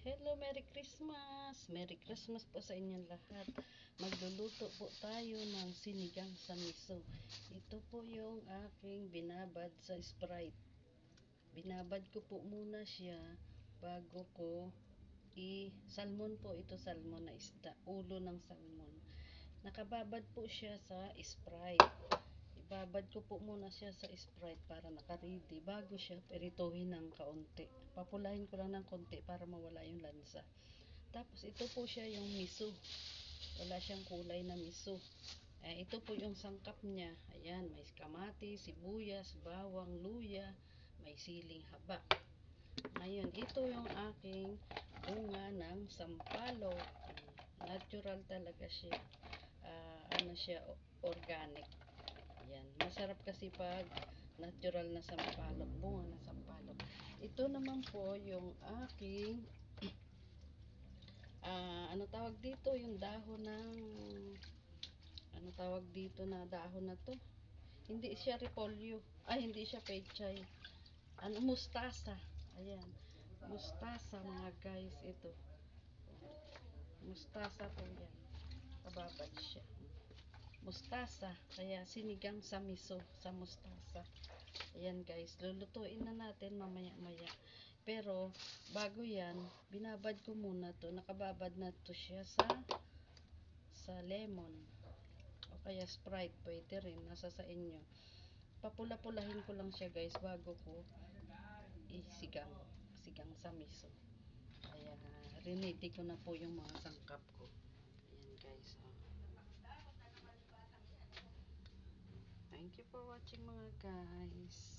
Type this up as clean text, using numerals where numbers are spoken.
Hello, Merry Christmas! Merry Christmas po sa inyong lahat. Magluluto po tayo ng sinigang sa miso. Ito po yung aking binabad sa Sprite. Binabad ko po muna siya bago ko salmon po ito, salmon na isda, ulo ng salmon. Nakababad po siya sa Sprite. Ibabad ko po muna siya sa Sprite para naka-ready bago siya pirituhin ng kaunti. Papulahin ko lang ng konti para mawala yung lansa. Tapos ito po siya yung miso. Wala siyang kulay na miso. Ito po yung sangkap niya. Ayan, may kamatis, sibuyas, bawang, luya, may siling haba. Ngayon, ito yung aking bunga ng sampalok. Natural talaga siya. Ano siya, organic. Ayan, masarap kasi pag natural na sampalok, bunga ng sampalok. Ito naman po yung aking ano tawag dito, yung dahon ng ano tawag dito na dahon na to, hindi siya repolyo, hindi siya pechay, ano, mustasa. Ayan, mustasa mga guys, ito mustasa po yan, kababad siya, mustasa, kaya sinigang sa miso sa mustasa. Ayan guys, lulutuin na natin mamaya-maya. Pero bago yan, binabad ko muna to, nakababad na to siya sa lemon o kaya Sprite, pwede rin, nasa sa inyo. Papula-pulahin ko lang siya guys bago ko sigang sa miso. Kaya riniti ko na po yung mga sangkap ko. Ayan guys, Thank you for watching mga guys.